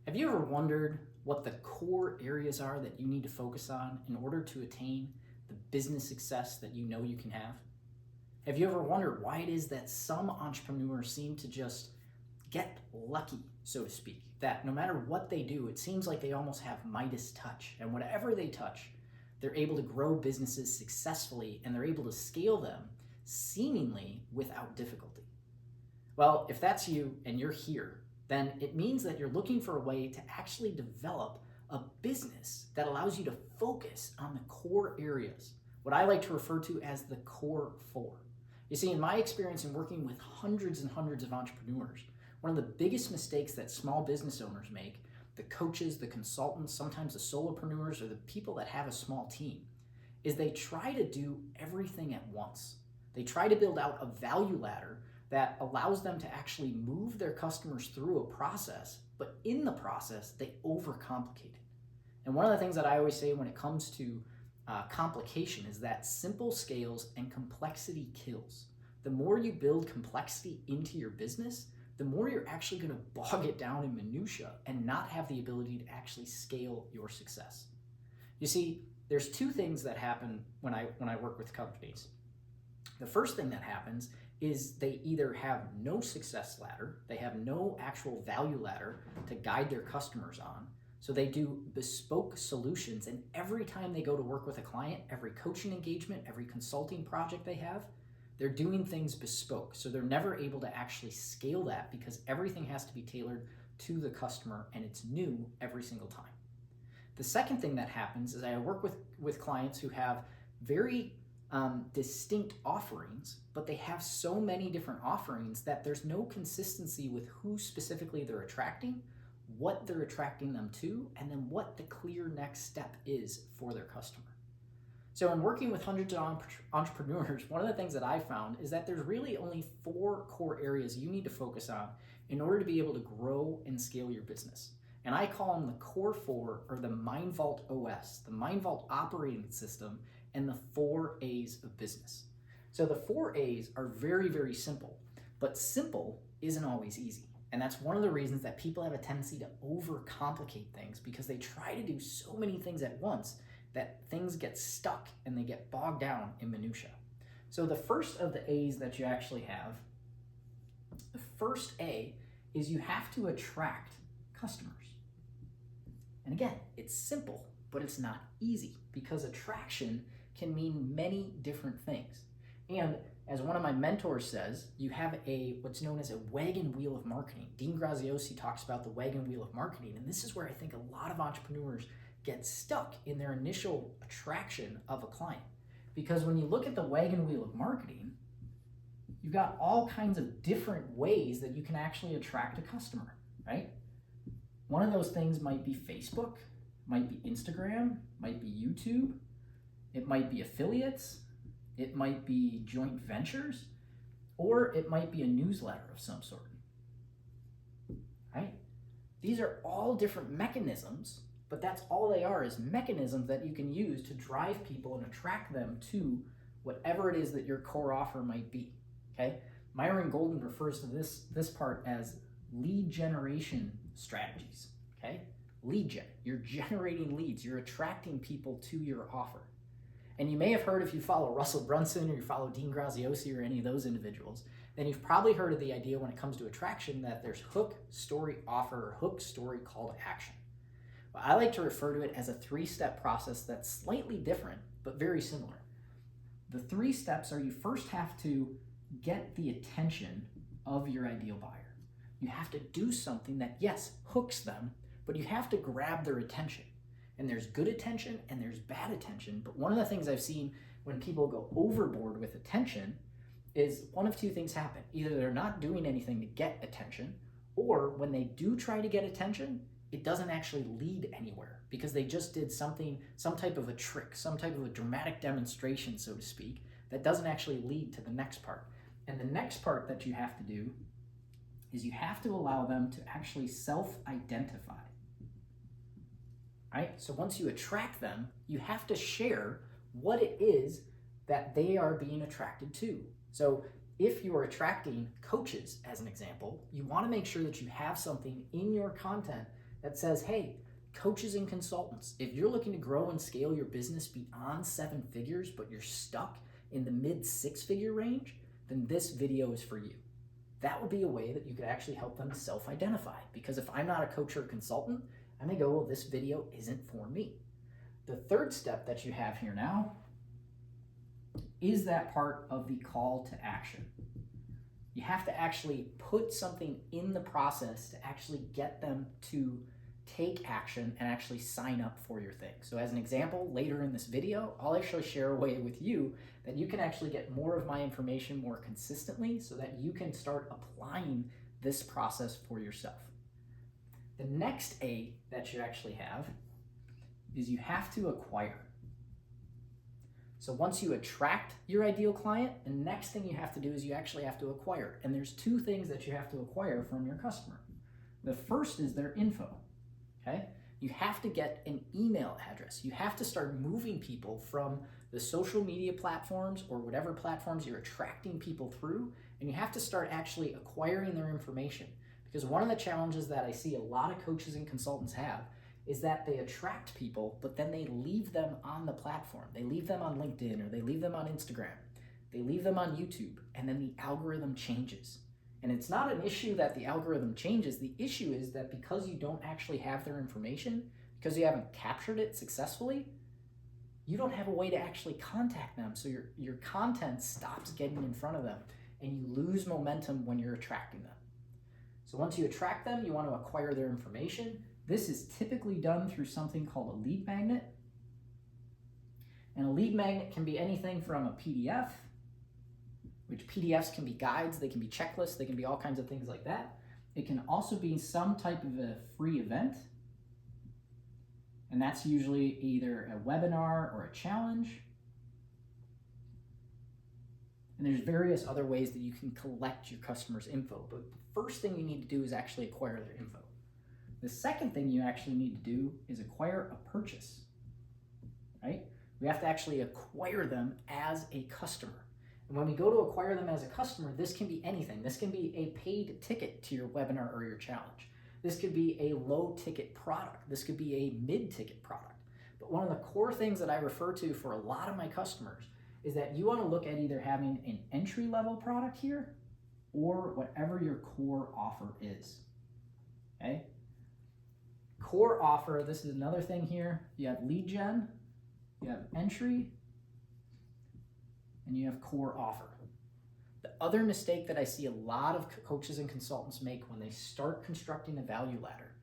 Have you ever wondered what the core areas are that you need to focus on in order to attain the business success that you know you can have? Have you ever wondered why it is that some entrepreneurs seem to just get lucky, so to speak? That no matter what they do, it seems like they almost have Midas touch. And whatever they touch, they're able to grow businesses successfully and they're able to scale them seemingly without difficulty. Well, if that's you and you're here, then it means that you're looking for a way to actually develop a business that allows you to focus on the core areas, what I like to refer to as the core four. You see, in my experience in working with hundreds and hundreds of entrepreneurs, one of the biggest mistakes that small business owners make, the coaches, the consultants, sometimes the solopreneurs, or the people that have a small team, is they try to do everything at once. They try to build out a value ladder that allows them to actually move their customers through a process, but in the process, they overcomplicate it. And one of the things that I always say when it comes to complication is that simple scales and complexity kills. The more you build complexity into your business, the more you're actually going to bog it down in minutia and not have the ability to actually scale your success. You see, there's two things that happen when I work with companies. The first thing that happens is they either have no success ladder, they have no actual value ladder to guide their customers on. So they do bespoke solutions, and every time they go to work with a client, every coaching engagement, every consulting project they have, they're doing things bespoke. So they're never able to actually scale that because everything has to be tailored to the customer and it's new every single time. The second thing that happens is I work with clients who have very distinct offerings, but they have so many different offerings that there's no consistency with who specifically they're attracting, what they're attracting them to, and then what the clear next step is for their customer. So in working with hundreds of entrepreneurs, one of the things that I found is that there's really only 4 core areas you need to focus on in order to be able to grow and scale your business. And I call them the core 4, or the MindVault OS, the MindVault operating system, and the 4 A's of business. So the 4 A's are very, very simple, but simple isn't always easy. And that's one of the reasons that people have a tendency to overcomplicate things, because they try to do so many things at once that things get stuck and they get bogged down in minutia. So the first of the A's that you actually have, the first A is you have to attract customers. And again, it's simple, but it's not easy, because attraction can mean many different things. And as one of my mentors says, you have what's known as a wagon wheel of marketing. Dean Graziosi talks about the wagon wheel of marketing, and this is where I think a lot of entrepreneurs get stuck in their initial attraction of a client. Because when you look at the wagon wheel of marketing, you've got all kinds of different ways that you can actually attract a customer, right? One of those things might be Facebook, might be Instagram, might be YouTube, it might be affiliates, it might be joint ventures, or it might be a newsletter of some sort, right? These are all different mechanisms, but that's all they are, is mechanisms that you can use to drive people and attract them to whatever it is that your core offer might be, okay? Myron Golden refers to this part as lead generation strategies, okay? Lead gen, you're generating leads, you're attracting people to your offer. And you may have heard, if you follow Russell Brunson or you follow Dean Graziosi or any of those individuals, then you've probably heard of the idea when it comes to attraction that there's hook, story, offer, or hook, story, call to action. Well, I like to refer to it as a 3-step process that's slightly different, but very similar. The 3 steps are: you first have to get the attention of your ideal buyer. You have to do something that, yes, hooks them, but you have to grab their attention. And there's good attention and there's bad attention. But one of the things I've seen when people go overboard with attention is one of 2 things happen. Either they're not doing anything to get attention, or when they do try to get attention, it doesn't actually lead anywhere because they just did something, some type of a trick, some type of a dramatic demonstration, so to speak, that doesn't actually lead to the next part. And the next part that you have to do is you have to allow them to actually self-identify. Right? So once you attract them, you have to share what it is that they are being attracted to. So if you are attracting coaches, as an example, you want to make sure that you have something in your content that says, hey, coaches and consultants, if you're looking to grow and scale your business beyond 7 figures, but you're stuck in the mid 6-figure range, then this video is for you. That would be a way that you could actually help them self-identify. Because if I'm not a coach or a consultant, I may go, well, this video isn't for me. The third step that you have here now is that part of the call to action. You have to actually put something in the process to actually get them to take action and actually sign up for your thing. So as an example, later in this video, I'll actually share a way with you that you can actually get more of my information more consistently so that you can start applying this process for yourself. The next A that you actually have is you have to acquire. So once you attract your ideal client, the next thing you have to do is you actually have to acquire. And there's 2 things that you have to acquire from your customer. The first is their info. Okay? You have to get an email address. You have to start moving people from the social media platforms or whatever platforms you're attracting people through, and you have to start actually acquiring their information. Because one of the challenges that I see a lot of coaches and consultants have is that they attract people, but then they leave them on the platform. They leave them on LinkedIn, or they leave them on Instagram. They leave them on YouTube, and then the algorithm changes. And it's not an issue that the algorithm changes. The issue is that because you don't actually have their information, because you haven't captured it successfully, you don't have a way to actually contact them. So your content stops getting in front of them, and you lose momentum when you're attracting them. So once you attract them, you want to acquire their information. This is typically done through something called a lead magnet. And a lead magnet can be anything from a PDF, which PDFs can be guides, they can be checklists, they can be all kinds of things like that. It can also be some type of a free event. And that's usually either a webinar or a challenge. And there's various other ways that you can collect your customers' info. But the first thing you need to do is actually acquire their info. The second thing you actually need to do is acquire a purchase, right? We have to actually acquire them as a customer. And when we go to acquire them as a customer, this can be anything. This can be a paid ticket to your webinar or your challenge. This could be a low ticket product. This could be a mid-ticket product. But one of the core things that I refer to for a lot of my customers is that you want to look at either having an entry-level product here or whatever your core offer is, okay? Core offer, this is another thing here. You have lead gen, you have entry, and you have core offer. The other mistake that I see a lot of coaches and consultants make when they start constructing a value ladder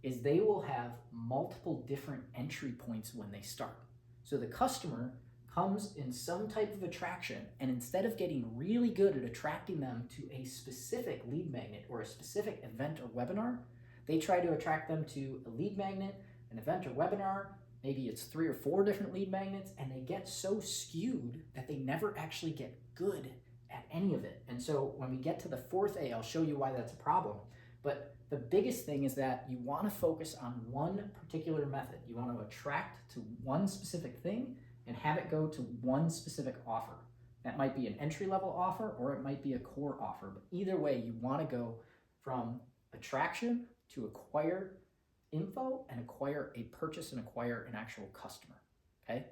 is they will have multiple different entry points when they start. So the customer comes in some type of attraction, and instead of getting really good at attracting them to a specific lead magnet or a specific event or webinar, they try to attract them to a lead magnet, an event or webinar. Maybe it's 3 or 4 different lead magnets, and they get so skewed that they never actually get good at any of it. And so when we get to the 4th A, I'll show you why that's a problem. But the biggest thing is that you want to focus on one particular method. You want to attract to one specific thing and have it go to one specific offer. That might be an entry-level offer, or it might be a core offer. But either way, you want to go from attraction to acquire info and acquire a purchase and acquire an actual customer, okay?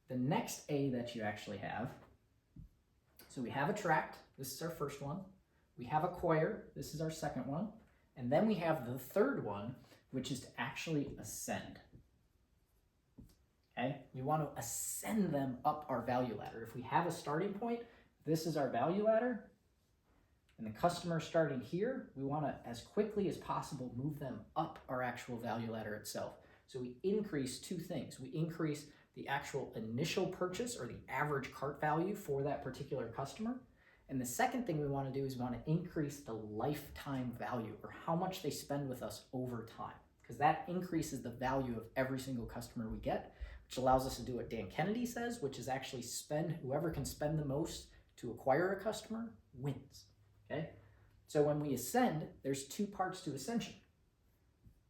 The next A that you actually have, so we have attract, this is our first one. We have acquire, this is our second one. And then we have the third one, which is to actually ascend, okay? We want to ascend them up our value ladder. If we have a starting point, this is our value ladder, and the customer starting here, we want to, as quickly as possible, move them up our actual value ladder itself. So we increase 2 things. We increase the actual initial purchase or the average cart value for that particular customer. And the second thing we want to do is we want to increase the lifetime value, or how much they spend with us over time, because that increases the value of every single customer we get, which allows us to do what Dan Kennedy says, which is actually spend, whoever can spend the most to acquire a customer wins. Okay, so when we ascend, there's 2 parts to ascension.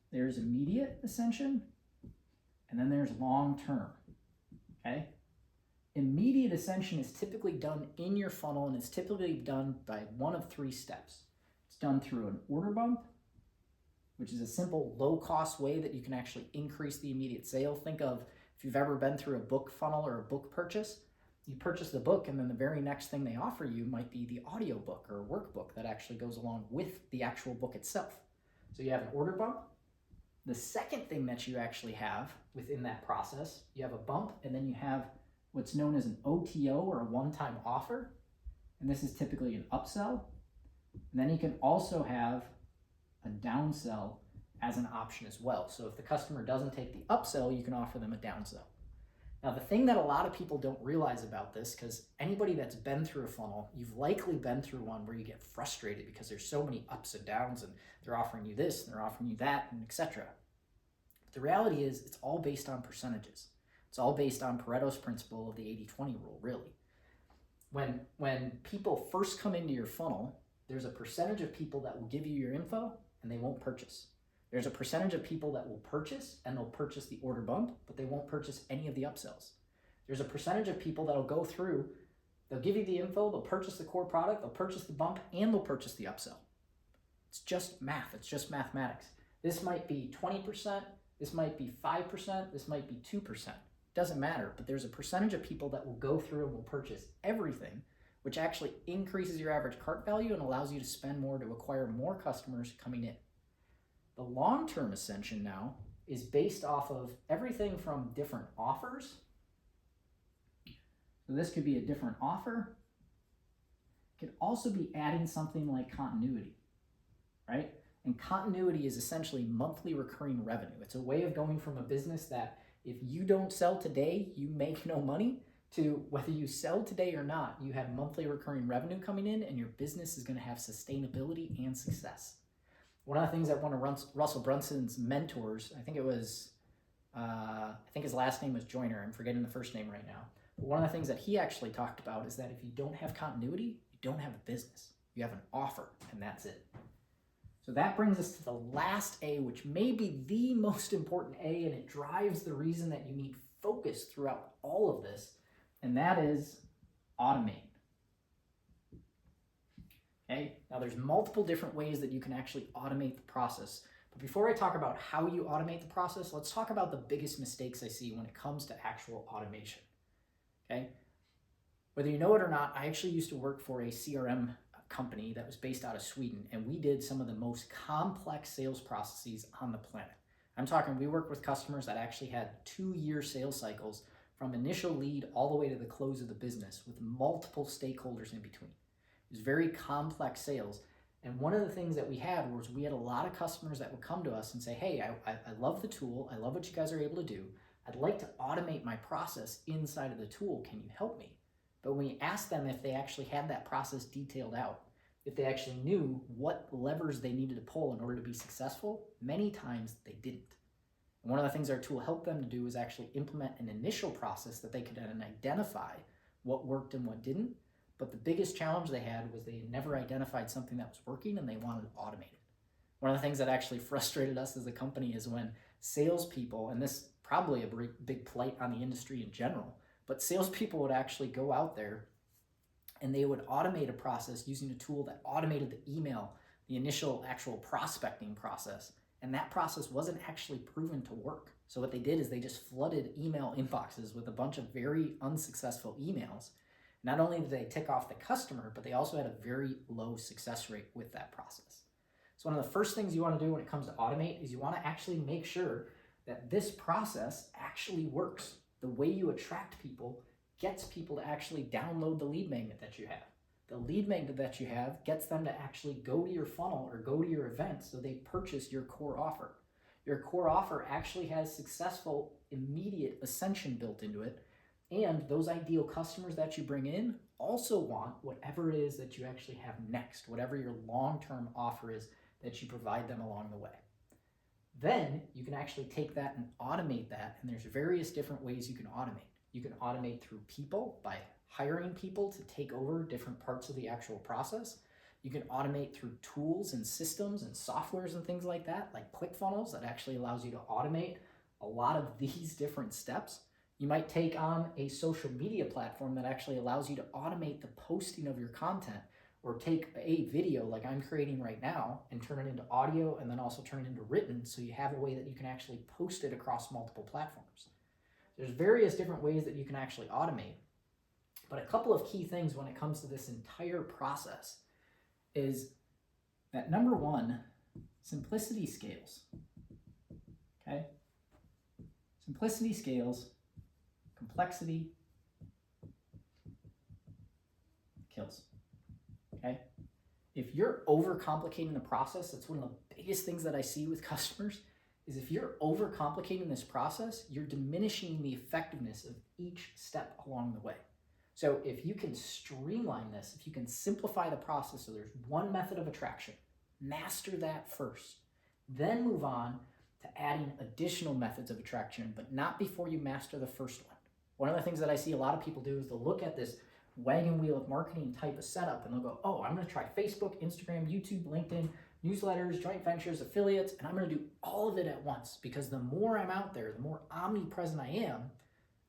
There's immediate ascension, and then there's long-term, okay? Immediate ascension is typically done in your funnel, and it's typically done by one of 3 steps. It's done through an order bump, which is a simple, low-cost way that you can actually increase the immediate sale. Think of if you've ever been through a book funnel or a book purchase. You purchase the book, and then the very next thing they offer you might be the audio book or workbook that actually goes along with the actual book itself. So you have an order bump. The second thing that you actually have within that process, you have a bump, and then you have what's known as an OTO or a one-time offer. And this is typically an upsell. And then you can also have a downsell as an option as well. So if the customer doesn't take the upsell, you can offer them a downsell. Now, the thing that a lot of people don't realize about this, because anybody that's been through a funnel, you've likely been through one where you get frustrated because there's so many ups and downs, and they're offering you this, and they're offering you that, and etc. But the reality is, it's all based on percentages. It's all based on Pareto's principle of the 80-20 rule, really. When people first come into your funnel, there's a percentage of people that will give you your info, and they won't purchase. There's a percentage of people that will purchase, and they'll purchase the order bump, but they won't purchase any of the upsells. There's a percentage of people that'll go through, they'll give you the info, they'll purchase the core product, they'll purchase the bump, and they'll purchase the upsell. It's just math. It's just mathematics. This might be 20%, this might be 5%, this might be 2%. Doesn't matter, but there's a percentage of people that will go through and will purchase everything, which actually increases your average cart value and allows you to spend more to acquire more customers coming in. The long-term ascension now is based off of everything from different offers. So this could be a different offer. It could also be adding something like continuity, right? And continuity is essentially monthly recurring revenue. It's a way of going from a business that if you don't sell today, you make no money, to whether you sell today or not, you have monthly recurring revenue coming in and your business is going to have sustainability and success. One of the things that one of Russell Brunson's mentors, I think his last name was Joyner, I'm forgetting the first name right now, but one of the things that he actually talked about is that if you don't have continuity, you don't have a business. You have an offer, and that's it. So that brings us to the last A, which may be the most important A, and it drives the reason that you need focus throughout all of this, and that is automate. Okay? Now there's multiple different ways that you can actually automate the process. But before I talk about how you automate the process, let's talk about the biggest mistakes I see when it comes to actual automation. Okay? Whether you know it or not, I actually used to work for a CRM company that was based out of Sweden, and we did some of the most complex sales processes on the planet. I'm talking, we worked with customers that actually had 2-year sales cycles from initial lead all the way to the close of the business with multiple stakeholders in between. It was very complex sales. And one of the things that we had was we had a lot of customers that would come to us and say, hey, I love the tool. I love what you guys are able to do. I'd like to automate my process inside of the tool. Can you help me? But when we asked them if they actually had that process detailed out, if they actually knew what levers they needed to pull in order to be successful, many times they didn't. And one of the things our tool helped them to do is actually implement an initial process that they could then identify what worked and what didn't. But the biggest challenge they had was they never identified something that was working and they wanted to automate it. One of the things that actually frustrated us as a company is when salespeople, and this probably a big plight on the industry in general, but salespeople would actually go out there and they would automate a process using a tool that automated the email, the initial actual prospecting process, and that process wasn't actually proven to work. So what they did is they just flooded email inboxes with a bunch of very unsuccessful emails. Not only did they tick off the customer, but they also had a very low success rate with that process. So one of the first things you want to do when it comes to automate is you want to actually make sure that this process actually works. The way you attract people gets people to actually download the lead magnet that you have. The lead magnet that you have gets them to actually go to your funnel or go to your event so they purchase your core offer. Your core offer actually has successful immediate ascension built into it. And those ideal customers that you bring in also want whatever it is that you actually have next, whatever your long-term offer is that you provide them along the way. Then you can actually take that and automate that, and there's various different ways you can automate. You can automate through people by hiring people to take over different parts of the actual process. You can automate through tools and systems and softwares and things like that, like ClickFunnels, that actually allows you to automate a lot of these different steps. You might take on a social media platform that actually allows you to automate the posting of your content or take a video like I'm creating right now and turn it into audio and then also turn it into written, so you have a way that you can actually post it across multiple platforms. There's various different ways that you can actually automate, but a couple of key things when it comes to this entire process is that number one, simplicity scales. Okay? Simplicity scales, complexity kills. Okay? If you're overcomplicating the process, that's one of the biggest things that I see with customers, is if you're overcomplicating this process, you're diminishing the effectiveness of each step along the way. So if you can streamline this, if you can simplify the process so there's one method of attraction, master that first, then move on to adding additional methods of attraction, but not before you master the first one. One of the things that I see a lot of people do is they'll look at this wagon wheel of marketing type of setup and they'll go, oh, I'm going to try Facebook, Instagram, YouTube, LinkedIn, newsletters, joint ventures, affiliates, and I'm going to do all of it at once, because the more I'm out there, the more omnipresent I am,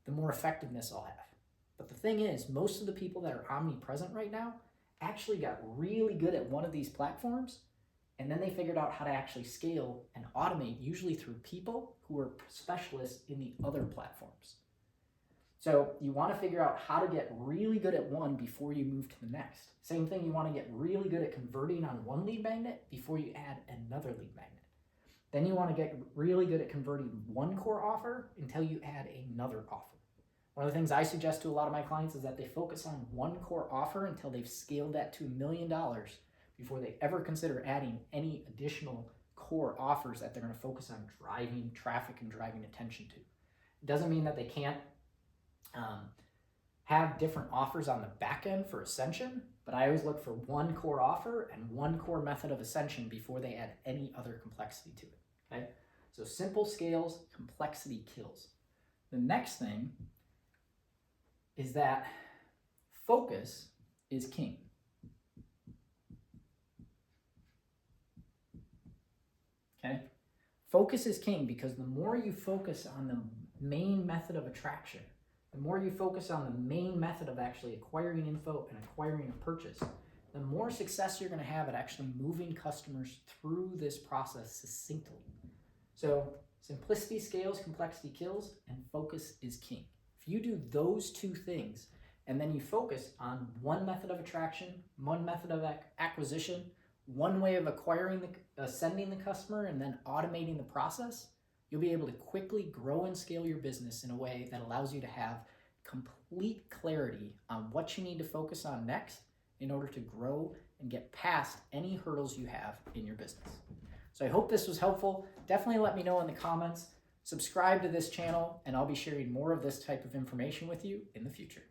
the more effectiveness I'll have. But the thing is, most of the people that are omnipresent right now actually got really good at one of these platforms, and then they figured out how to actually scale and automate, usually through people who are specialists in the other platforms. So you want to figure out how to get really good at one before you move to the next. Same thing, you want to get really good at converting on one lead magnet before you add another lead magnet. Then you want to get really good at converting one core offer until you add another offer. One of the things I suggest to a lot of my clients is that they focus on one core offer until they've scaled that to $1 million before they ever consider adding any additional core offers that they're going to focus on driving traffic and driving attention to. It doesn't mean that they can't have different offers on the back end for ascension, but I always look for one core offer and one core method of ascension before they add any other complexity to it. Okay? So simple scales, complexity kills. The next thing is that focus is king. Okay? Focus is king because the more you focus on the main method of attraction, the more you focus on the main method of actually acquiring info and acquiring a purchase, the more success you're going to have at actually moving customers through this process succinctly. So simplicity scales, complexity kills, and focus is king. If you do those two things, and then you focus on one method of attraction, one method of acquisition, one way of acquiring sending the customer, and then automating the process, you'll be able to quickly grow and scale your business in a way that allows you to have complete clarity on what you need to focus on next in order to grow and get past any hurdles you have in your business. So I hope this was helpful. Definitely let me know in the comments. Subscribe to this channel, and I'll be sharing more of this type of information with you in the future.